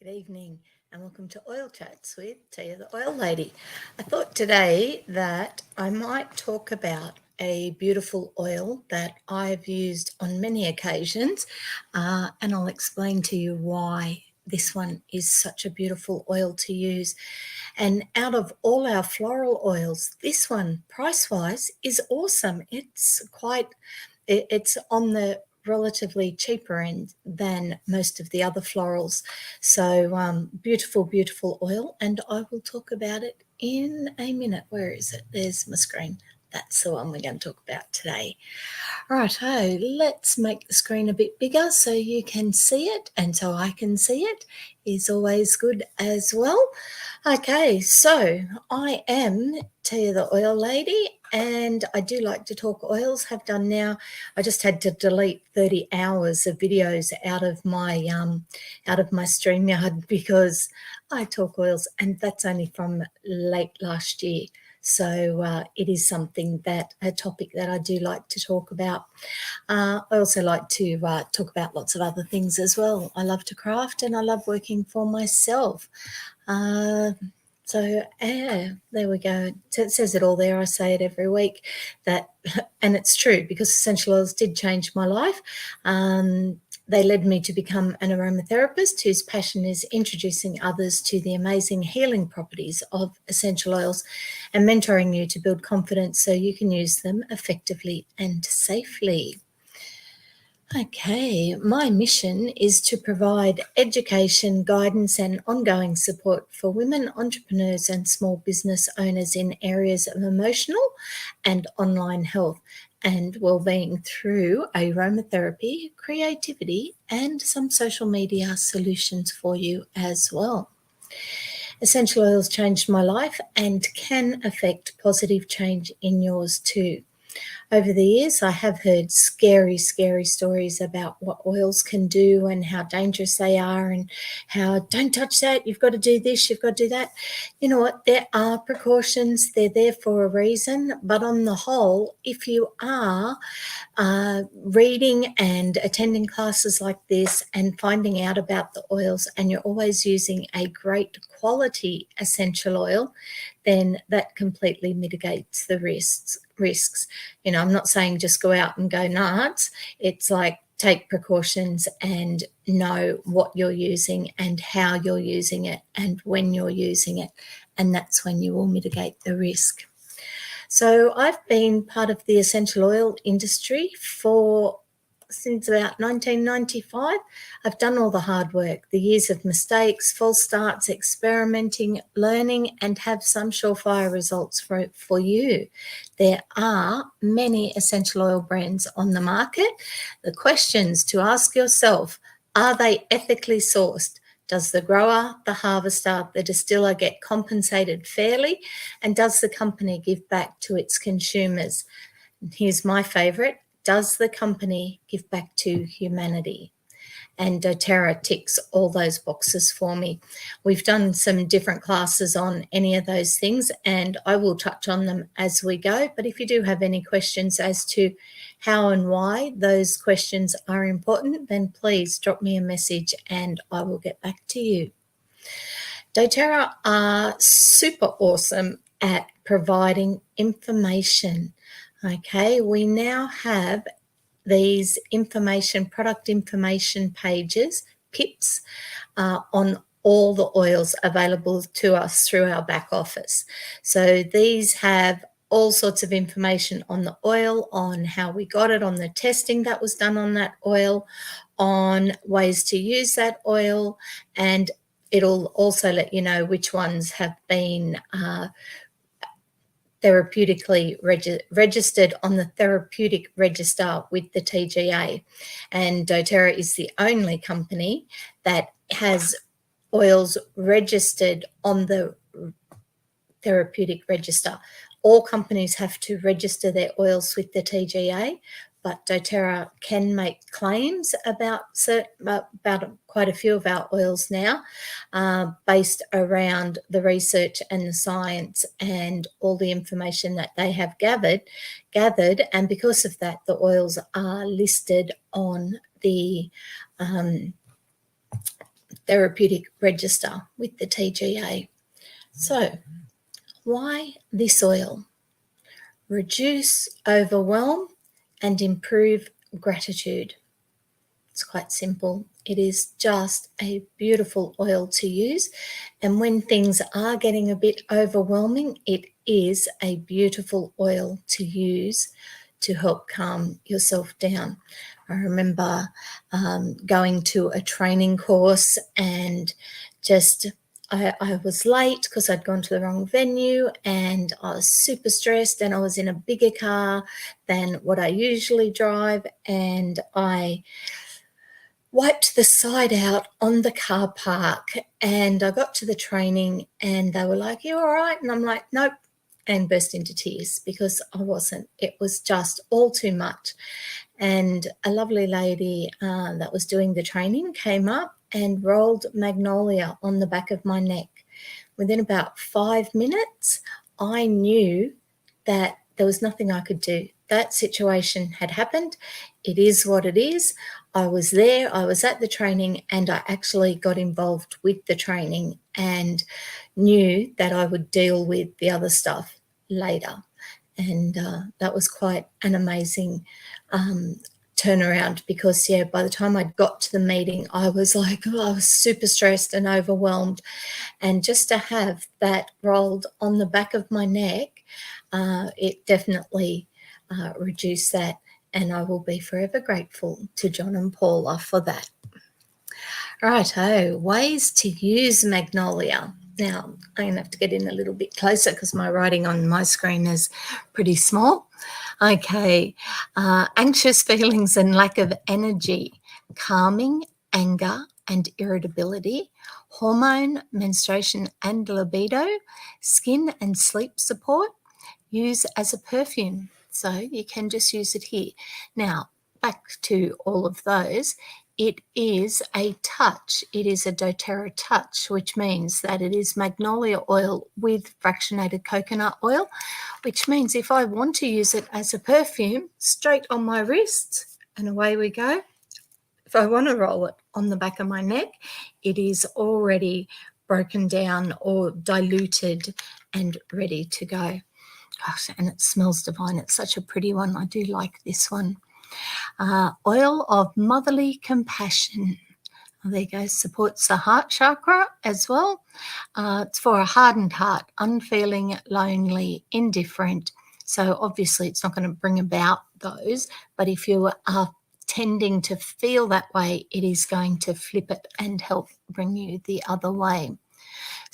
Good evening and welcome to Oil Chats with Tia the Oil Lady. I thought today that I might talk about a beautiful oil that I've used on many occasions and I'll explain to you why this one is such a beautiful oil to use. And out of all our floral oils, this one price-wise is awesome. It's on the relatively cheaper end than most of the other florals. So beautiful oil, and I will talk about it in a minute. Where is it? There's my screen. That's the one we're going to talk about today. Righto, let's make the screen a bit bigger so you can see it and so I can see it is always good as well. Okay, so I am Tia the Oil Lady and I do like to talk oils, have done now. I just had to delete 30 hours of videos out of my StreamYard because I talk oils, and that's only from late last year. So it is a topic that I do like to talk about. I also like to talk about lots of other things as well. I love to craft and I love working for myself. There we go. So it says it all there. I say it every week, and it's true because essential oils did change my life. They led me to become an aromatherapist whose passion is introducing others to the amazing healing properties of essential oils and mentoring you to build confidence so you can use them effectively and safely. Okay, my mission is to provide education, guidance and ongoing support for women entrepreneurs and small business owners in areas of emotional and online health and well-being through aromatherapy, creativity and some social media solutions for you as well. Essential oils changed my life and can affect positive change in yours too. Over the years, I have heard scary stories about what oils can do and how dangerous they are and how don't touch that, you've got to do this, you've got to do that. You know what? There are precautions. They're there for a reason. But on the whole, if you are reading and attending classes like this and finding out about the oils and you're always using a great quality essential oil, then that completely mitigates the risks. You know, I'm not saying just go out and go nuts. It's like take precautions and know what you're using and how you're using it and when you're using it. And that's when you will mitigate the risk. So I've been part of the essential oil industry since about 1995. I've done all the hard work, the years of mistakes, false starts, experimenting, learning, and have some surefire results for you. There are many essential oil brands on the market. The questions to ask yourself: are they ethically sourced? Does the grower, the harvester, the distiller get compensated fairly? And does the company give back to its consumers? Here's my favourite. Does the company give back to humanity? And doTERRA ticks all those boxes for me. We've done some different classes on any of those things and I will touch on them as we go. But if you do have any questions as to how and why those questions are important, then please drop me a message and I will get back to you. doTERRA are super awesome at providing information. Okay, we now have these product information pages, PIPs, on all the oils available to us through our back office. So these have all sorts of information on the oil, on how we got it, on the testing that was done on that oil, on ways to use that oil, and it'll also let you know which ones have been therapeutically registered on the therapeutic register with the TGA. And doTERRA is the only company that has oils registered on the therapeutic register. All companies have to register their oils with the TGA, but doTERRA can make claims about quite a few of our oils now, based around the research and the science and all the information that they have gathered, and because of that, the oils are listed on the therapeutic register with the TGA. So, why this oil? Reduce overwhelm and improve gratitude. It's quite simple. It is just a beautiful oil to use. And when things are getting a bit overwhelming, it is a beautiful oil to use to help calm yourself down. I remember going to a training course and just I was late because I'd gone to the wrong venue and I was super stressed, and I was in a bigger car than what I usually drive, and I wiped the side out on the car park, and I got to the training and they were like, "You all right?" And I'm like, "Nope," and burst into tears because I wasn't. It was just all too much. And a lovely lady that was doing the training came up and rolled Magnolia on the back of my neck. Within about 5 minutes, I knew that there was nothing I could do. That situation had happened. It is what it is. I was there, I was at the training, and I actually got involved with the training and knew that I would deal with the other stuff later. And that was quite an amazing turnaround because, yeah, by the time I got to the meeting, I was like, oh, I was super stressed and overwhelmed. And just to have that rolled on the back of my neck, it definitely reduced that. And I will be forever grateful to John and Paula for that. Righto, ways to use Magnolia. Now, I'm going to have to get in a little bit closer because my writing on my screen is pretty small. Okay, anxious feelings and lack of energy, calming, anger and irritability, hormone, menstruation and libido, skin and sleep support, use as a perfume. So you can just use it here. Now, back to all of those. It is a touch. It is a doTERRA touch, which means that it is magnolia oil with fractionated coconut oil, which means if I want to use it as a perfume, straight on my wrist, and away we go. If I want to roll it on the back of my neck, it is already broken down or diluted and ready to go. Gosh, and it smells divine. It's such a pretty one. I do like this one. Oil of motherly compassion. There you go. Supports the heart chakra as well. It's for a hardened heart, unfeeling, lonely, indifferent. So obviously it's not going to bring about those, but if you are tending to feel that way, it is going to flip it and help bring you the other way.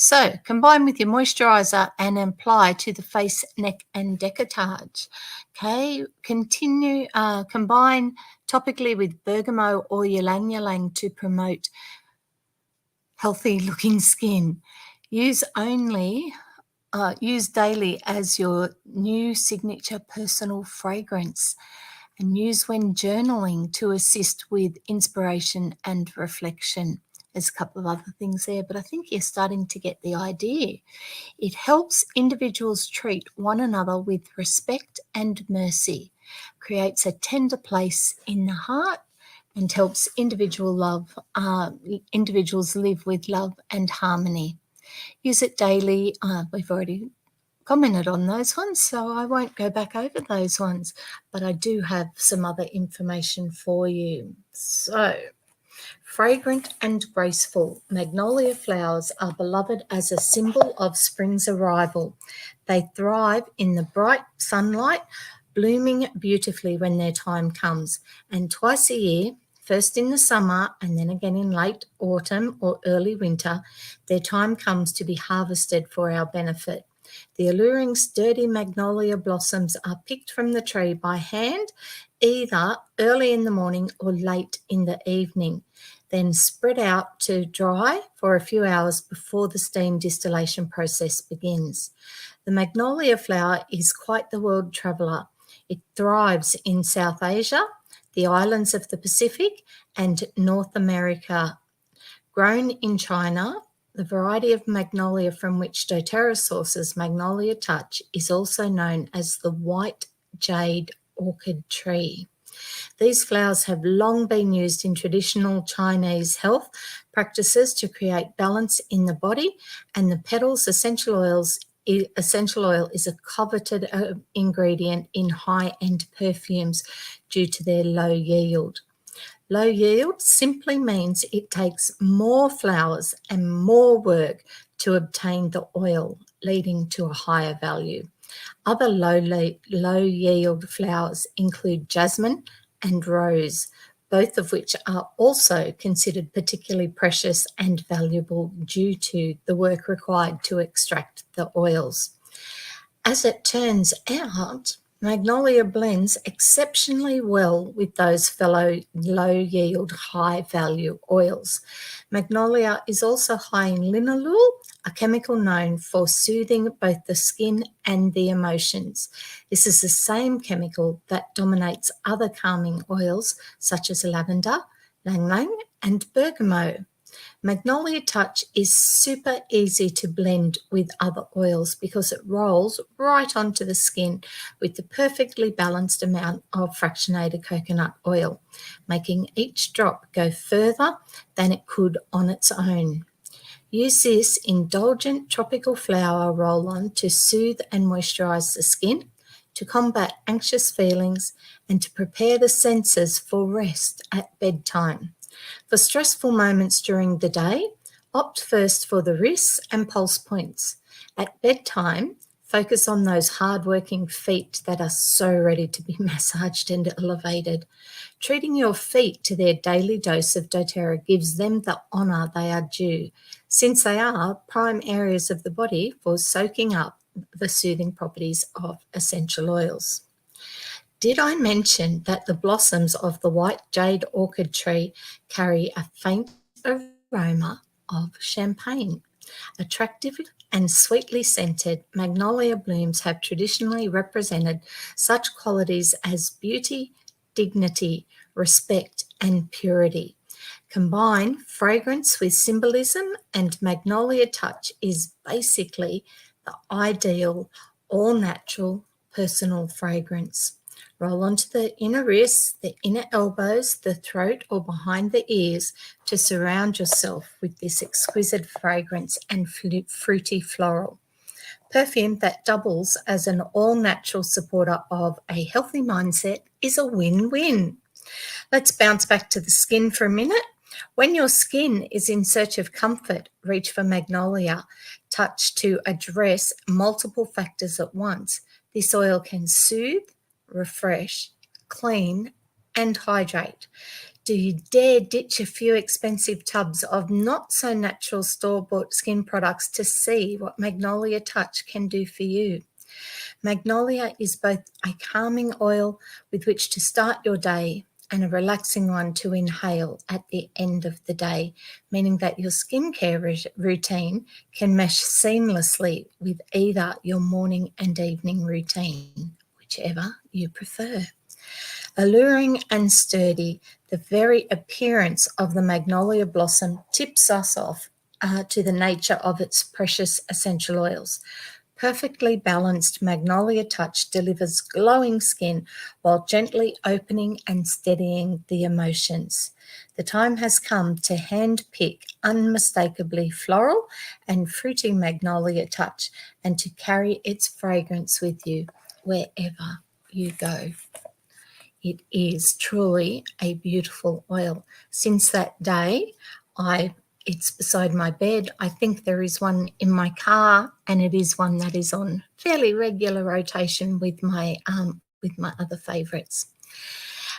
So combine with your moisturizer and apply to the face, neck and décolletage. Okay, combine topically with bergamot or ylang ylang to promote healthy looking skin. Use daily as your new signature personal fragrance, and use when journaling to assist with inspiration and reflection. There's a couple of other things there, but I think you're starting to get the idea. It helps individuals treat one another with respect and mercy, creates a tender place in the heart, and helps individuals live with love and harmony. Use it daily. We've already commented on those ones, so I won't go back over those ones, but I do have some other information for you. So, fragrant and graceful, magnolia flowers are beloved as a symbol of spring's arrival. They thrive in the bright sunlight, blooming beautifully when their time comes, and twice a year, first in the summer and then again in late autumn or early winter, their time comes to be harvested for our benefit. The alluring, sturdy magnolia blossoms are picked from the tree by hand, either early in the morning or late in the evening, then spread out to dry for a few hours before the steam distillation process begins. The magnolia flower is quite the world traveller. It thrives in South Asia, the islands of the Pacific, and North America. Grown in China, the variety of magnolia from which doTERRA sources Magnolia Touch is also known as the white jade orchid tree. These flowers have long been used in traditional Chinese health practices to create balance in the body, and the petals essential oil is a coveted ingredient in high-end perfumes due to their low yield. Low yield simply means it takes more flowers and more work to obtain the oil, leading to a higher value. Other low yield flowers include jasmine and rose, both of which are also considered particularly precious and valuable due to the work required to extract the oils. As it turns out, Magnolia blends exceptionally well with those fellow low-yield, high-value oils. Magnolia is also high in linalool, a chemical known for soothing both the skin and the emotions. This is the same chemical that dominates other calming oils such as lavender, ylang ylang, and bergamot. Magnolia Touch is super easy to blend with other oils because it rolls right onto the skin with the perfectly balanced amount of fractionated coconut oil, making each drop go further than it could on its own. Use this indulgent tropical flower roll-on to soothe and moisturise the skin, to combat anxious feelings, and to prepare the senses for rest at bedtime. For stressful moments during the day, opt first for the wrists and pulse points. At bedtime, focus on those hard-working feet that are so ready to be massaged and elevated. Treating your feet to their daily dose of doTERRA gives them the honour they are due, since they are prime areas of the body for soaking up the soothing properties of essential oils. Did I mention that the blossoms of the white jade orchid tree carry a faint aroma of champagne? Attractive and sweetly scented, magnolia blooms have traditionally represented such qualities as beauty, dignity, respect, and purity. Combine fragrance with symbolism, and Magnolia Touch is basically the ideal, all-natural, personal fragrance. Roll onto the inner wrists, the inner elbows, the throat, or behind the ears to surround yourself with this exquisite fragrance and fruity floral. Perfume that doubles as an all-natural supporter of a healthy mindset is a win-win. Let's bounce back to the skin for a minute. When your skin is in search of comfort, reach for Magnolia Touch to address multiple factors at once. This oil can soothe, refresh, clean, and hydrate. Do you dare ditch a few expensive tubs of not so natural store-bought skin products to see what Magnolia Touch can do for you? Magnolia is both a calming oil with which to start your day and a relaxing one to inhale at the end of the day, meaning that your skincare routine can mesh seamlessly with either your morning and evening routine, whichever you prefer. Alluring and sturdy, the very appearance of the magnolia blossom tips us off to the nature of its precious essential oils. Perfectly balanced Magnolia Touch delivers glowing skin while gently opening and steadying the emotions. The time has come to handpick unmistakably floral and fruity Magnolia Touch and to carry its fragrance with you wherever you go. It is truly a beautiful oil. Since that day, it's beside my bed. I think there is one in my car, and it is one that is on fairly regular rotation with my other favourites.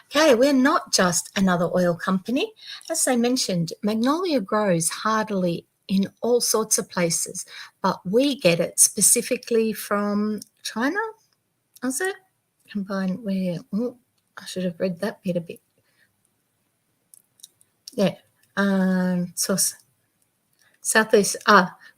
Okay, we're not just another oil company. As I mentioned, Magnolia grows hardily in all sorts of places, but we get it specifically from China. Is it? Combined where? Oh, I should have read that bit a bit. Yeah. Source. Southeast,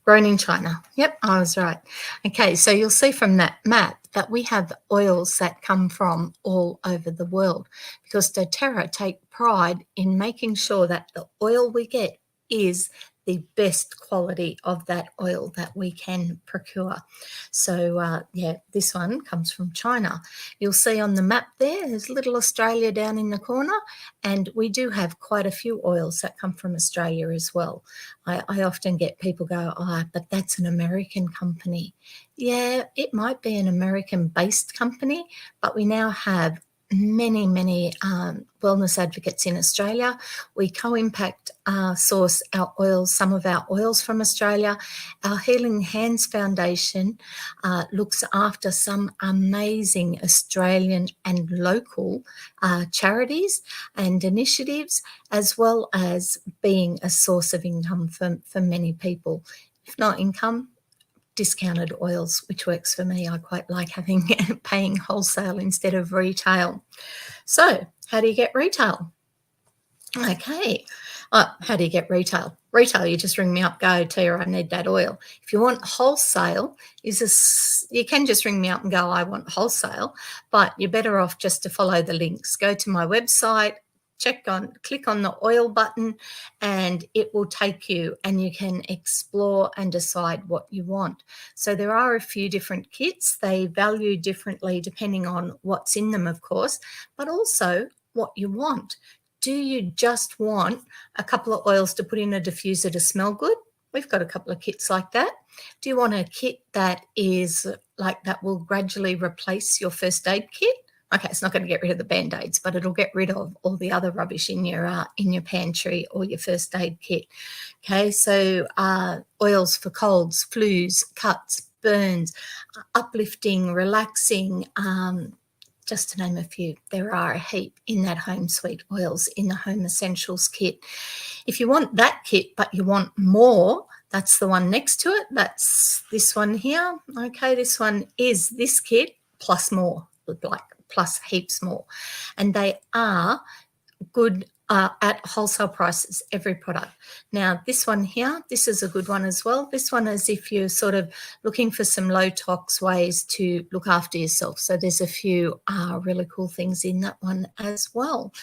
grown in China. Yep, I was right. Okay, so you'll see from that map that we have oils that come from all over the world because doTERRA take pride in making sure that the oil we get is the the best quality of that oil that we can procure. So yeah, this one comes from China. You'll see on the map there's little Australia down in the corner, and we do have quite a few oils that come from Australia as well. I often get people go, oh, but that's an American company. Yeah, it might be an American-based company, but we now have many wellness advocates in Australia. We co-impact source our oils, some of our oils from Australia. Our Healing Hands Foundation looks after some amazing Australian and local charities and initiatives, as well as being a source of income for many people. If not income, discounted oils, which works for me. I quite like paying wholesale instead of retail. So how do you get retail? Okay. How do you get retail? Retail, you just ring me up, go, Tia, I need that oil. If you want wholesale, you can just ring me up and go, I want wholesale, but you're better off just to follow the links. Go to my website, click on the oil button, and it will take you, and you can explore and decide what you want. So there are a few different kits. They value differently depending on what's in them, of course, but also what you want. Do you just want a couple of oils to put in a diffuser to smell good? We've got a couple of kits like that. Do you want a kit that is like that will gradually replace your first aid kit? Okay, it's not going to get rid of the Band-Aids, but it'll get rid of all the other rubbish in your pantry or your first aid kit. Okay, so oils for colds, flus, cuts, burns, uplifting, relaxing, just to name a few. There are a heap in that Home Sweet Oils in the Home Essentials kit. If you want that kit but you want more, that's the one next to it. That's this one here. Okay, this one is this kit plus more, like plus heaps more. And they are good at wholesale prices, every product. Now, this one here, this is a good one as well. This one is if you're sort of looking for some low tox ways to look after yourself. So there's a few really cool things in that one as well.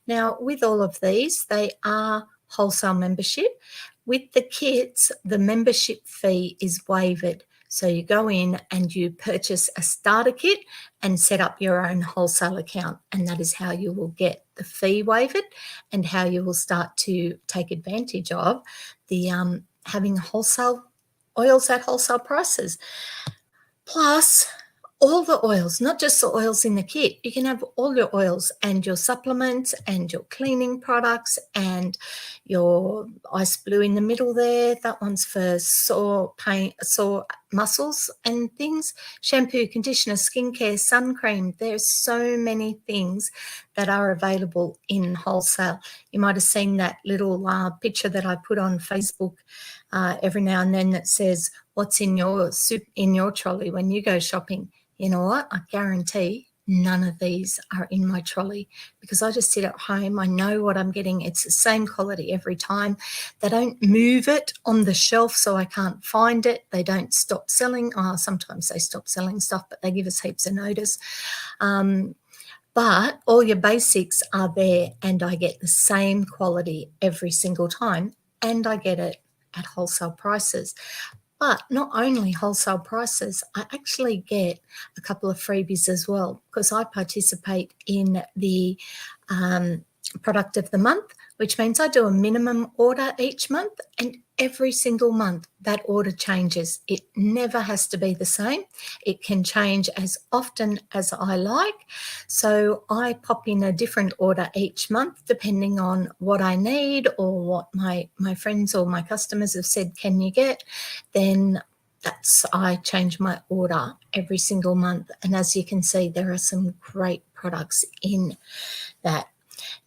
Now, with all of these, they are wholesale membership. With the kits, the membership fee is waived. So you go in and you purchase a starter kit and set up your own wholesale account, and that is how you will get the fee waived and how you will start to take advantage of the having wholesale oils at wholesale prices. Plus, all the oils, not just the oils in the kit. You can have all your oils and your supplements and your cleaning products and your ice blue in the middle there. That one's for sore pain, sore muscles and things. Shampoo, conditioner, skincare, sun cream. There's so many things that are available in wholesale. You might have seen that little picture that I put on Facebook every now and then that says, what's in your trolley when you go shopping? You know what? I guarantee none of these are in my trolley because I just sit at home. I know what I'm getting. It's the same quality every time. They don't move it on the shelf so I can't find it. They don't stop selling. Sometimes they stop selling stuff, but they give us heaps of notice. But all your basics are there, and I get the same quality every single time, and I get it at wholesale prices. But not only wholesale prices, I actually get a couple of freebies as well because I participate in the product of the month, which means I do a minimum order each month, and every single month that order changes. It never has to be the same. It can change as often as I like. So I pop in a different order each month depending on what I need or what my friends or my customers have said, can you get? Then I change my order every single month. And as you can see, there are some great products in that.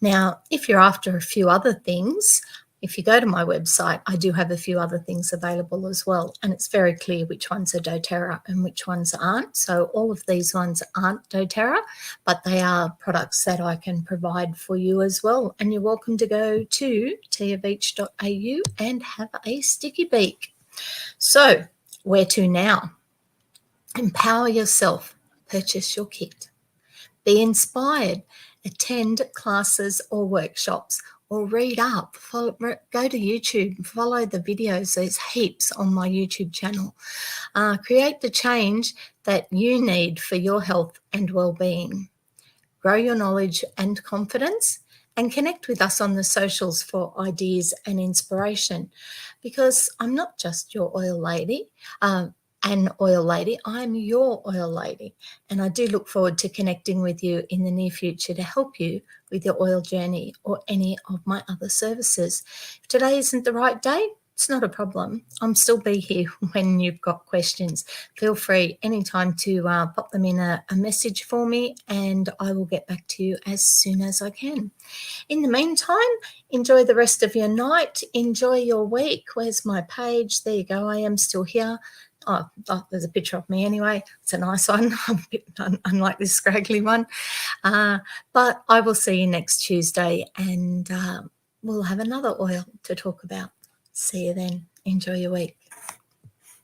Now, if you're after a few other things, if you go to my website, I do have a few other things available as well. And it's very clear which ones are doTERRA and which ones aren't. So all of these ones aren't doTERRA, but they are products that I can provide for you as well. And you're welcome to go to tiaveech.au and have a sticky beak. So where to now? Empower yourself. Purchase your kit. Be inspired. Attend classes or workshops, or read up. Go to YouTube, follow the videos. There's heaps on my YouTube channel. Create the change that you need for your health and well-being. Grow your knowledge and confidence, and connect with us on the socials for ideas and inspiration, because I'm not just your oil lady, an oil lady, I'm your oil lady. And I do look forward to connecting with you in the near future to help you with your oil journey or any of my other services. If today isn't the right day, it's not a problem. I'm still be here when you've got questions. Feel free anytime to pop them in a message for me, and I will get back to you as soon as I can. In the meantime, enjoy the rest of your night. Enjoy your week. Where's my page? There you go. I am still here. Oh, there's a picture of me anyway. It's a nice one. I'm a bit unlike this scraggly one. But I will see you next Tuesday, and we'll have another oil to talk about. See you then. Enjoy your week.